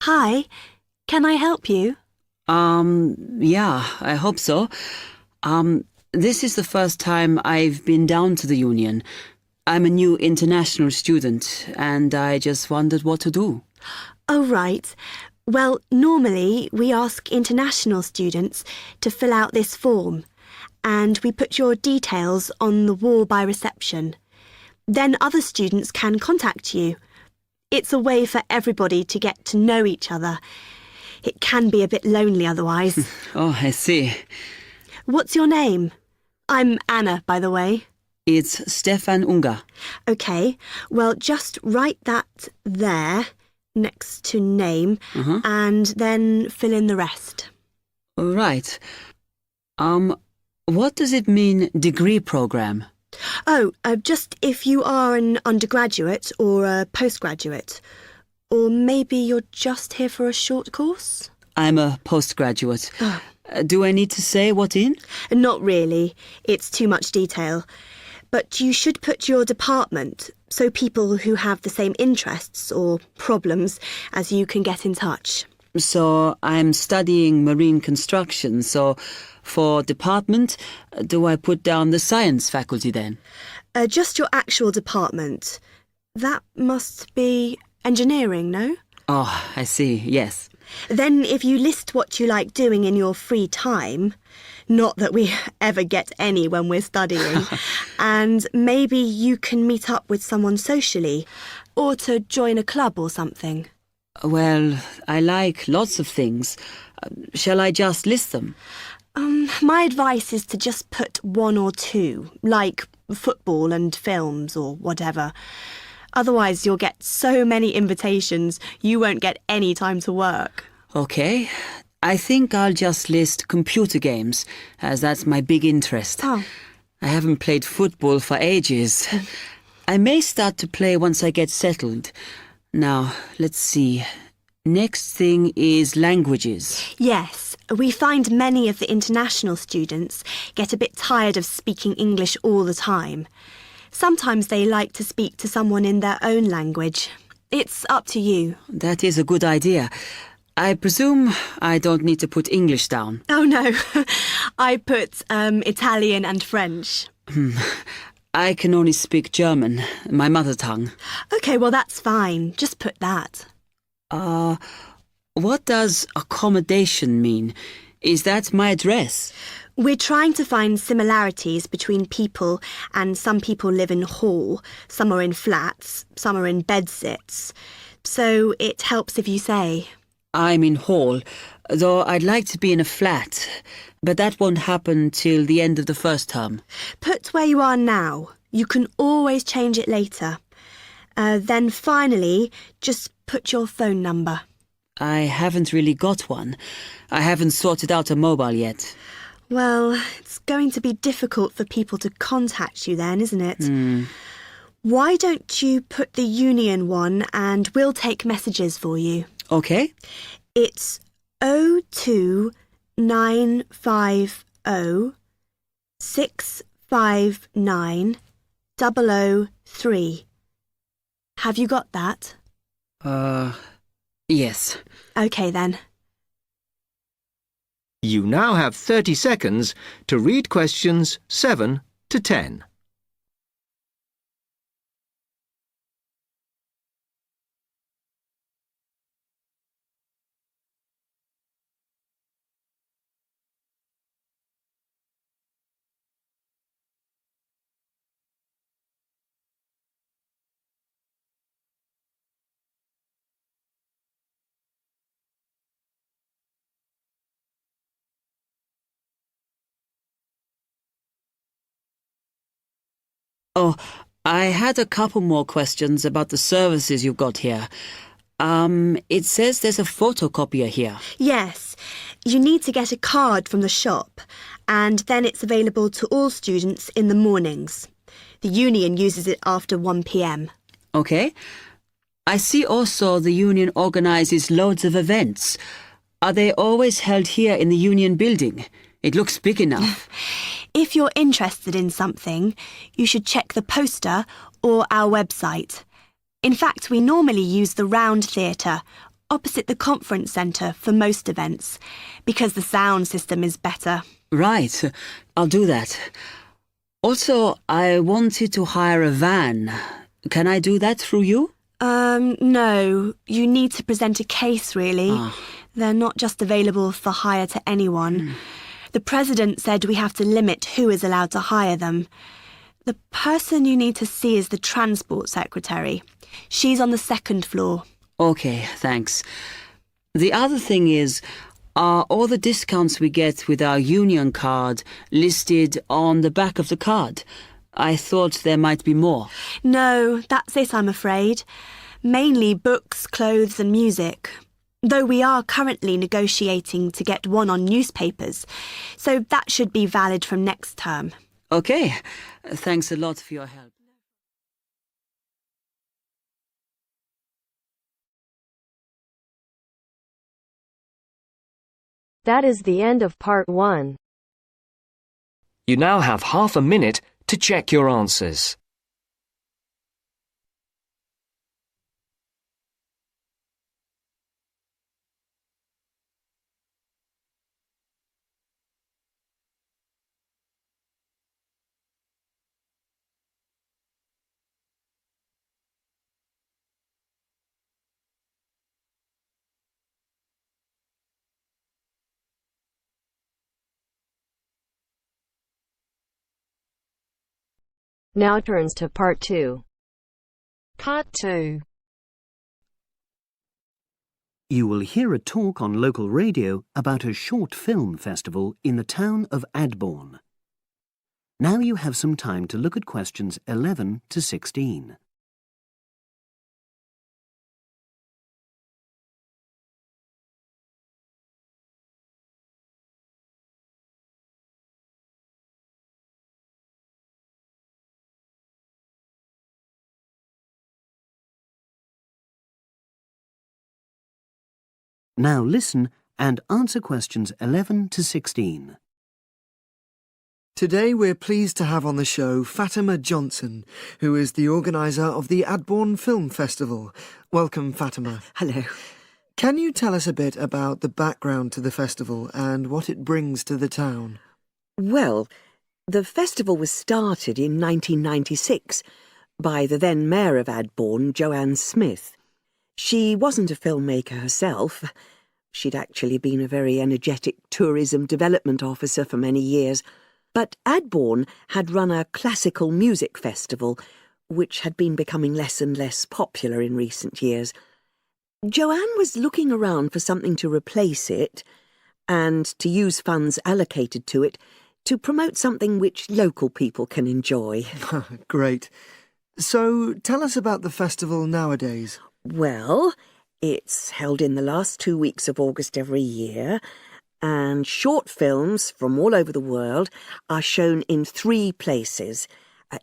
Hi, can I help you? Yeah, I hope so. This is the first time I've been down to the Union. I'm a new international student, and I just wondered what to do. Oh, right. Well, normally we ask international students to fill out this form, and we put your details on the wall by reception. Then other students can contact you. It's a way for everybody to get to know each other. It can be a bit lonely otherwise. Oh, I see. What's your name? I'm Anna, by the way. It's Stefan Unger. OK, well, just write that there, next to name, and then fill in the rest. Right. What does it mean, degree program? Oh, just if you are an undergraduate or a postgraduate. Or maybe you're just here for a short course? I'm a postgraduate. Do I need to say what in? Not really. It's too much detail. But you should put your department so people who have the same interests or problems as you can get in touch. So I'm studying marine construction, so for department, do I put down the science faculty then? Just your actual department. That must be engineering, no? Oh, I see, yes. Then if you list what you like doing in your free time, not that we ever get any when we're studying, and maybe you can meet up with someone socially, or to join a club or something. Well, I like lots of things. Shall I just list them? My advice is to just put one or two, like football and films or whatever. Otherwise, you'll get so many invitations, you won't get any time to work. Okay. I think I'll just list computer games, as that's my big interest. Oh. I haven't played football for ages. I may start to play once I get settled. Now, let's see. Next thing is languages. Yes, we find many of the international students get a bit tired of speaking English all the time. Sometimes they like to speak to someone in their own language. It's up to you. That is a good idea. I presume I don't need to put English down. Oh, no. I put Italian and French. I can only speak German, my mother tongue. OK, well, that's fine. Just put that. What does accommodation mean? Is that my address? We're trying to find similarities between people, and some people live in hall, some are in flats, some are in bedsits. So it helps if you say. I'm in hall, though I'd like to be in a flat, but that won't happen till the end of the first term. Put where you are now. You can always change it later. Then finally, just put your phone number. I haven't really got one. I haven't sorted out a mobile yet. Well, it's going to be difficult for people to contact you then, isn't it? Why don't you put the Union one and we'll take messages for you? Okay. It's 02950 659 003. Have you got that? Yes. OK then. You now have 30 seconds to read questions 7 to 10. Oh, I had a couple more questions about the services you've got here. It says there's a photocopier here. Yes, you need to get a card from the shop, and then it's available to all students in the mornings. The Union uses it after 1 p.m. Okay. I see also the Union organises loads of events. Are they always held here in the Union building? It looks big enough. If you're interested in something, you should check the poster or our website. In fact, we normally use the Round Theatre, opposite the conference centre for most events, because the sound system is better. Right, I'll do that. Also, I wanted to hire a van. Can I do that through you? No. You need to present a case, really. Ah. They're not just available for hire to anyone. The president said we have to limit who is allowed to hire them. The person you need to see is the transport secretary. She's on the second floor. Okay, thanks. The other thing is, are all the discounts we get with our union card listed on the back of the card? I thought there might be more. No, that's it, I'm afraid. Mainly books, clothes and music. Though we are currently negotiating to get one on newspapers, so that should be valid from next term. Okay, thanks a lot for your help. That is the end of part 1. You now have half a minute to check your answers. Now turns to part 2. Part 2. You will hear a talk on local radio about a short film festival in the town of Adborne. Now you have some time to look at questions 11 to 16. Now listen and answer questions 11 to 16. Today we're pleased to have on the show Fatima Johnson, who is the organiser of the Adborne Film Festival. Welcome, Fatima. Hello. Can you tell us a bit about the background to the festival and what it brings to the town? Well, the festival was started in 1996 by the then Mayor of Adborne, Joanne Smith. She wasn't a filmmaker herself. She'd actually been a very energetic tourism development officer for many years. But Adborne had run a classical music festival, which had been becoming less and less popular in recent years. Joanne was looking around for something to replace it, and to use funds allocated to it to promote something which local people can enjoy. Great. So tell us about the festival nowadays. Well, it's held in the last 2 weeks of August every year, and short films from all over the world are shown in 3 places,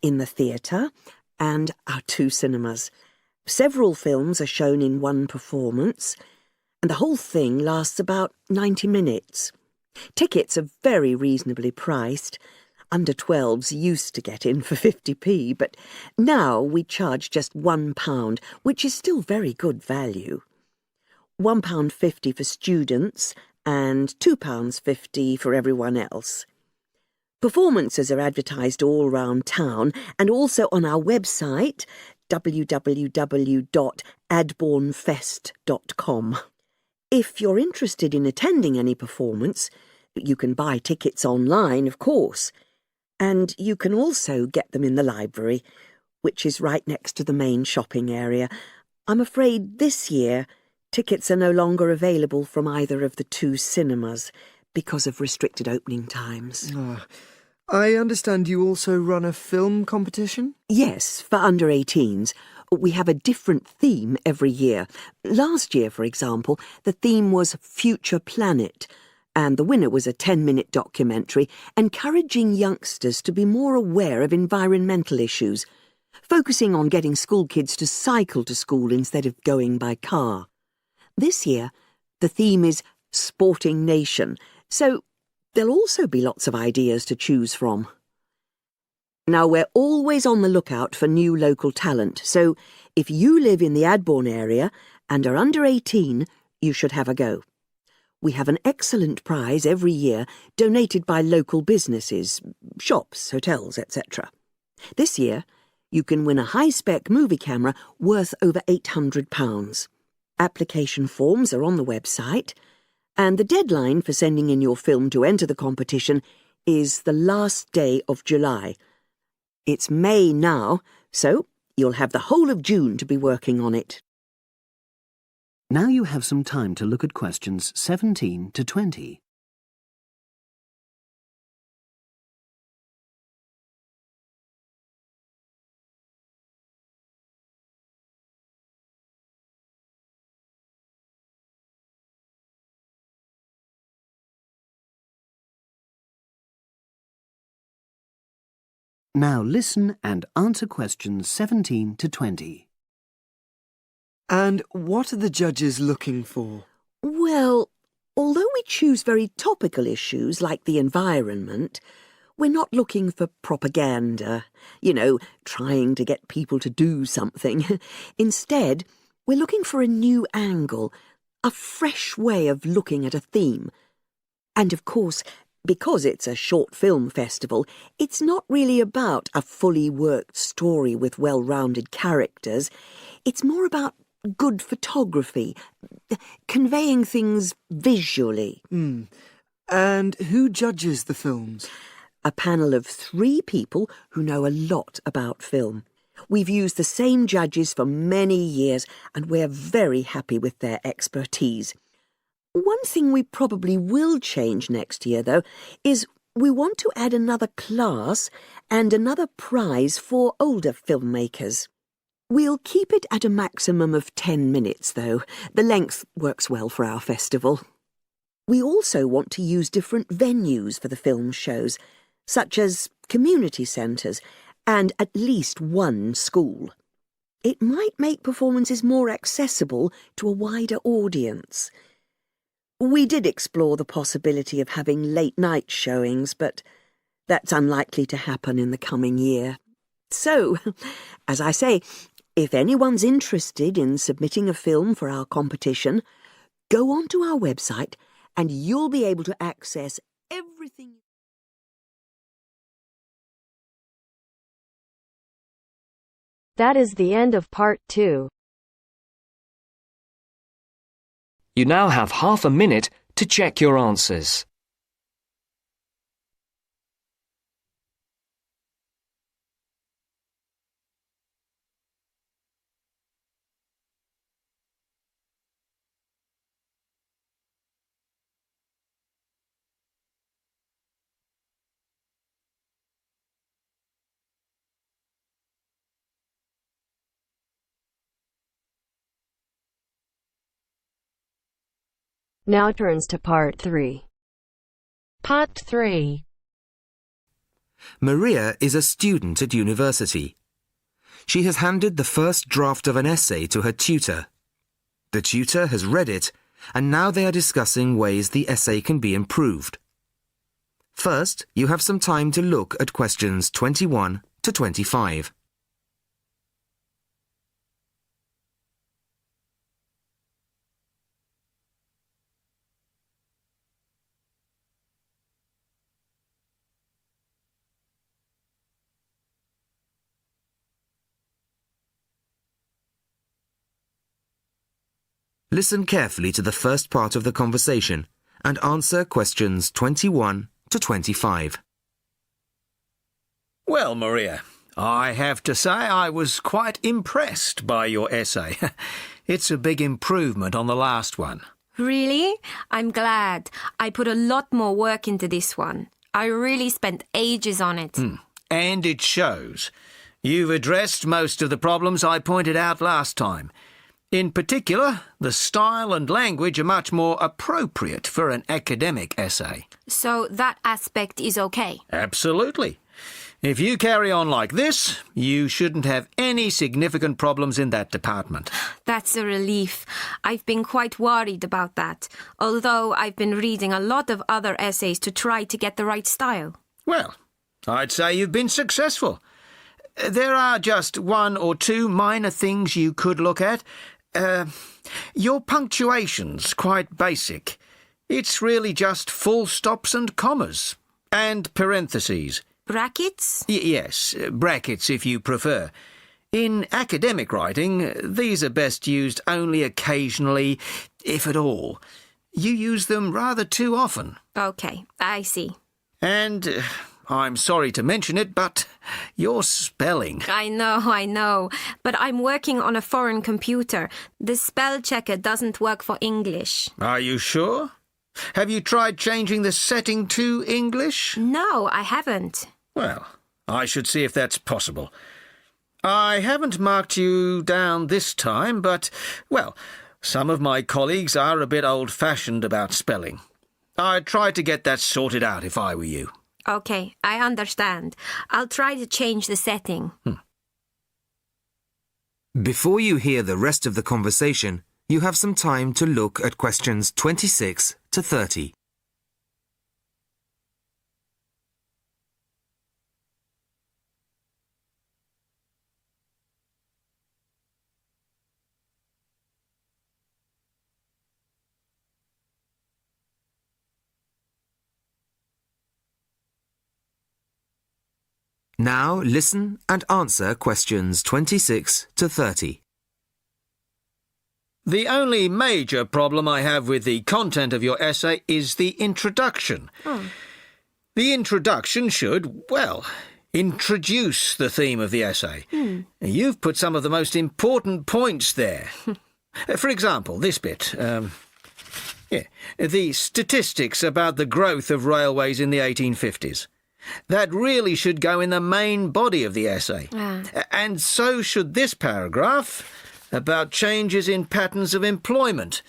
in the theatre and our 2 cinemas. Several films are shown in one performance, and the whole thing lasts about 90 minutes. Tickets are very reasonably priced. Under 12s used to get in for 50p, but now we charge just £1, which is still very good value. £1.50 for students and £2.50 for everyone else. Performances are advertised all round town and also on our website, www.adbornefest.com. If you're interested in attending any performance, you can buy tickets online, of course. And you can also get them in the library, which is right next to the main shopping area. I'm afraid this year tickets are no longer available from either of the 2 cinemas because of restricted opening times. I understand you also run a film competition? Yes, for under 18s. We have a different theme every year. Last year, for example, the theme was Future Planet, and the winner was a 10-minute documentary encouraging youngsters to be more aware of environmental issues, focusing on getting school kids to cycle to school instead of going by car. This year, the theme is Sporting Nation, so there'll also be lots of ideas to choose from. Now, we're always on the lookout for new local talent, so if you live in the Adborne area and are under 18, you should have a go. We have an excellent prize every year donated by local businesses, shops, hotels, etc. This year, you can win a high-spec movie camera worth over £800. Application forms are on the website, and the deadline for sending in your film to enter the competition is the last day of July. It's May now, so you'll have the whole of June to be working on it. Now you have some time to look at questions 17 to 20. Now listen and answer questions 17 to 20. And what are the judges looking for? Well, although we choose very topical issues like the environment, we're not looking for propaganda, trying to get people to do something. Instead, we're looking for a new angle, a fresh way of looking at a theme. And of course, because it's a short film festival, it's not really about a fully worked story with well-rounded characters. It's more about good photography, conveying things visually. And who judges the films? A panel of 3 people who know a lot about film. We've used the same judges for many years, and we're very happy with their expertise. One thing we probably will change next year, though, is we want to add another class and another prize for older filmmakers. We'll keep it at a maximum of 10 minutes, though. The length works well for our festival. We also want to use different venues for the film shows, such as community centres and at least one school. It might make performances more accessible to a wider audience. We did explore the possibility of having late-night showings, but that's unlikely to happen in the coming year. So, as I say, if anyone's interested in submitting a film for our competition, go onto our website and you'll be able to access everything. That is the end of part 2. You now have half a minute to check your answers. Now turns to part 3. Part 3. Maria is a student at university. She has handed the first draft of an essay to her tutor. The tutor has read it, and now they are discussing ways the essay can be improved. First, you have some time to look at questions 21 to 25. Listen carefully to the first part of the conversation and answer questions 21 to 25. Well, Maria, I have to say I was quite impressed by your essay. It's a big improvement on the last one. Really? I'm glad. I put a lot more work into this one. I really spent ages on it. And it shows. You've addressed most of the problems I pointed out last time. In particular, the style and language are much more appropriate for an academic essay. So that aspect is okay? Absolutely. If you carry on like this, you shouldn't have any significant problems in that department. That's a relief. I've been quite worried about that, although I've been reading a lot of other essays to try to get the right style. Well, I'd say you've been successful. There are just 1 or 2 minor things you could look at. Your punctuation's quite basic. It's really just full stops and commas. And parentheses. Brackets? Yes, brackets if you prefer. In academic writing, these are best used only occasionally, if at all. You use them rather too often. Okay, I see. And I'm sorry to mention it, but your spelling. I know. But I'm working on a foreign computer. The spell checker doesn't work for English. Are you sure? Have you tried changing the setting to English? No, I haven't. Well, I should see if that's possible. I haven't marked you down this time, but, well, some of my colleagues are a bit old-fashioned about spelling. I'd try to get that sorted out if I were you. Okay, I understand. I'll try to change the setting. Before you hear the rest of the conversation, you have some time to look at questions 26 to 30. Now listen and answer questions 26 to 30. The only major problem I have with the content of your essay is the introduction. The introduction should, well, introduce the theme of the essay. You've put some of the most important points there. For example, this bit. The statistics about the growth of railways in the 1850s. That really should go in the main body of the essay. And so should this paragraph about changes in patterns of employment.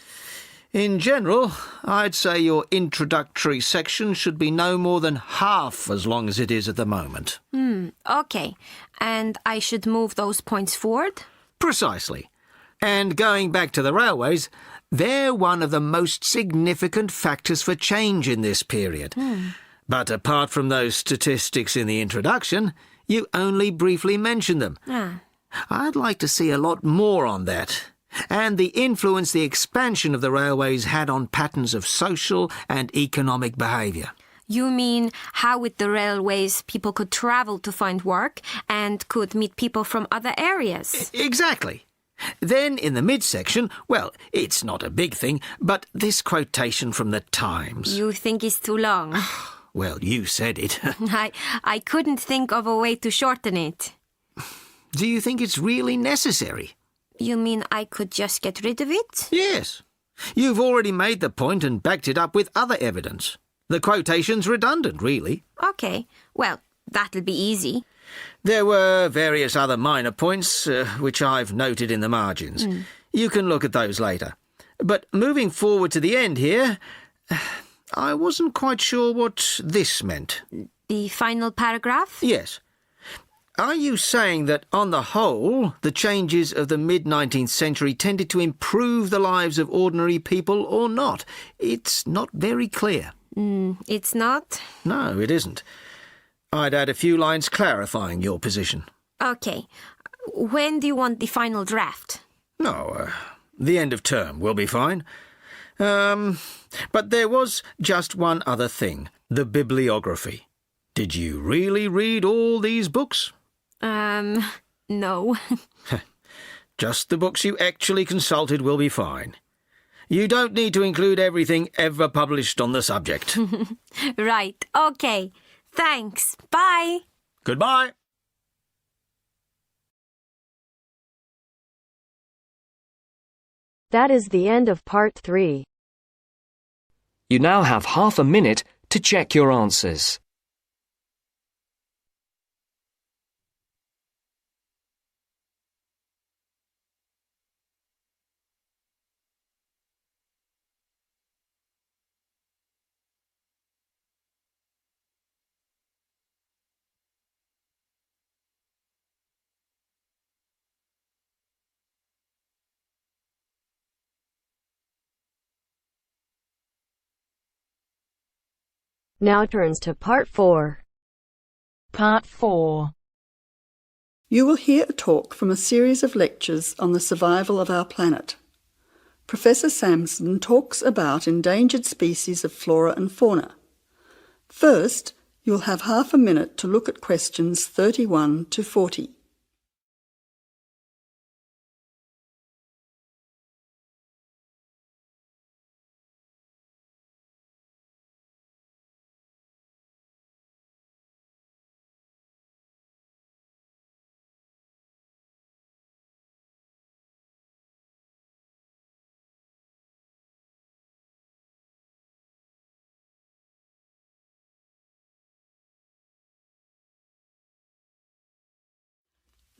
In general, I'd say your introductory section should be no more than half as long as it is at the moment. Okay. And I should move those points forward? Precisely. And going back to the railways, they're one of the most significant factors for change in this period. But apart from those statistics in the introduction, you only briefly mention them. I'd like to see a lot more on that, and the influence the expansion of the railways had on patterns of social and economic behaviour. You mean how with the railways people could travel to find work and could meet people from other areas? Exactly. Then in the midsection, well, it's not a big thing, but this quotation from the Times. You think it's too long? Well, you said it. I couldn't think of a way to shorten it. Do you think it's really necessary? You mean I could just get rid of it? Yes. You've already made the point and backed it up with other evidence. The quotation's redundant, really. Okay, well, that'll be easy. There were various other minor points, which I've noted in the margins. You can look at those later. But moving forward to the end here, I wasn't quite sure what this meant. The final paragraph? Yes. Are you saying that, on the whole, the changes of the mid-19th century tended to improve the lives of ordinary people or not? It's not very clear. It's not? No, it isn't. I'd add a few lines clarifying your position. Okay. When do you want the final draft? No, the end of term will be fine. But there was just one other thing, the bibliography. Did you really read all these books? No. Just the books you actually consulted will be fine. You don't need to include everything ever published on the subject. Right, okay. Thanks. Bye. Goodbye. That is the end of part 3. You now have half a minute to check your answers. Now turns to part 4. Part 4. You will hear a talk from a series of lectures on the survival of our planet. Professor Samson talks about endangered species of flora and fauna. First, you'll have half a minute to look at questions 31 to 40.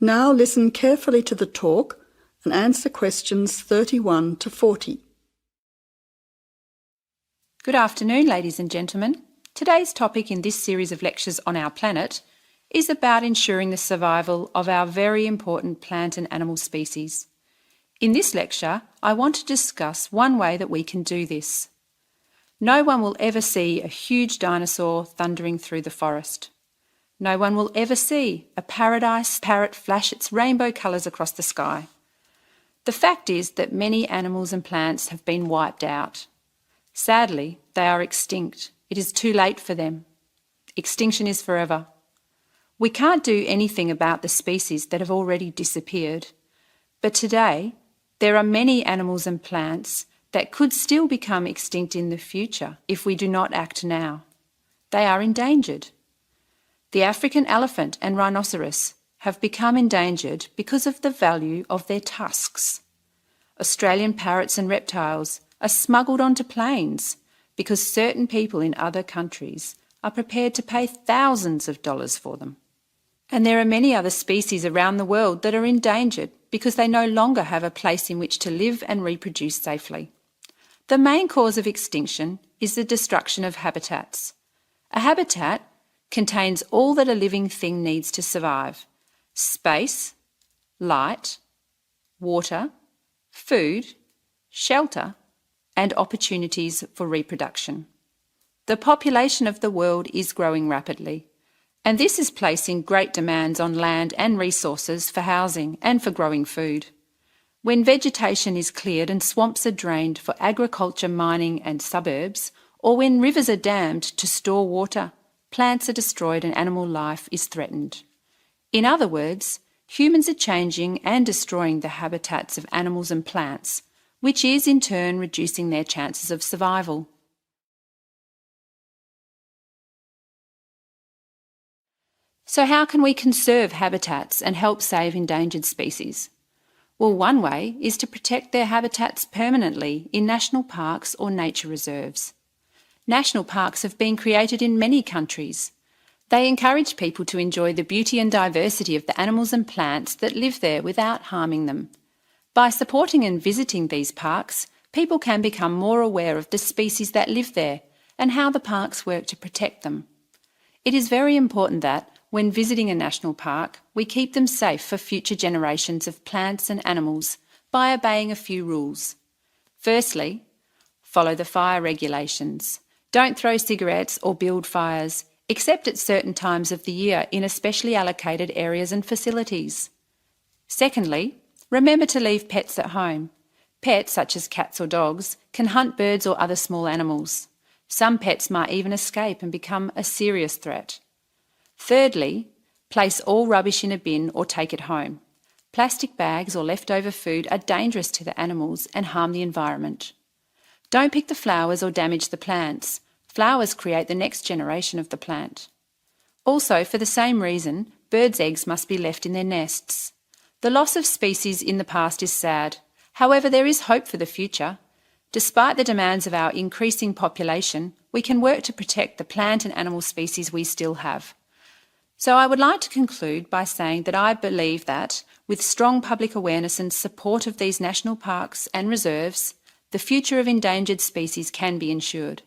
Now listen carefully to the talk and answer questions 31 to 40. Good afternoon, ladies and gentlemen. Today's topic in this series of lectures on our planet is about ensuring the survival of our very important plant and animal species. In this lecture, I want to discuss one way that we can do this. No one will ever see a huge dinosaur thundering through the forest. No one will ever see a paradise parrot flash its rainbow colours across the sky. The fact is that many animals and plants have been wiped out. Sadly, they are extinct. It is too late for them. Extinction is forever. We can't do anything about the species that have already disappeared. But today, there are many animals and plants that could still become extinct in the future if we do not act now. They are endangered. The African elephant and rhinoceros have become endangered because of the value of their tusks. Australian parrots and reptiles are smuggled onto planes because certain people in other countries are prepared to pay thousands of dollars for them. And there are many other species around the world that are endangered because they no longer have a place in which to live and reproduce safely. The main cause of extinction is the destruction of habitats. A habitat contains all that a living thing needs to survive: space, light, water, food, shelter, and opportunities for reproduction. The population of the world is growing rapidly, and this is placing great demands on land and resources for housing and for growing food. When vegetation is cleared and swamps are drained for agriculture, mining and suburbs, or when rivers are dammed to store water, plants are destroyed and animal life is threatened. In other words, humans are changing and destroying the habitats of animals and plants, which is in turn reducing their chances of survival. So how can we conserve habitats and help save endangered species? Well, one way is to protect their habitats permanently in national parks or nature reserves. National parks have been created in many countries. They encourage people to enjoy the beauty and diversity of the animals and plants that live there without harming them. By supporting and visiting these parks, people can become more aware of the species that live there and how the parks work to protect them. It is very important that, when visiting a national park, we keep them safe for future generations of plants and animals by obeying a few rules. Firstly, follow the fire regulations. Don't throw cigarettes or build fires, except at certain times of the year in especially allocated areas and facilities. Secondly, remember to leave pets at home. Pets, such as cats or dogs, can hunt birds or other small animals. Some pets might even escape and become a serious threat. Thirdly, place all rubbish in a bin or take it home. Plastic bags or leftover food are dangerous to the animals and harm the environment. Don't pick the flowers or damage the plants. Flowers create the next generation of the plant. Also, for the same reason, birds' eggs must be left in their nests. The loss of species in the past is sad. However, there is hope for the future. Despite the demands of our increasing population, we can work to protect the plant and animal species we still have. So I would like to conclude by saying that I believe that, with strong public awareness and support of these national parks and reserves, the future of endangered species can be ensured.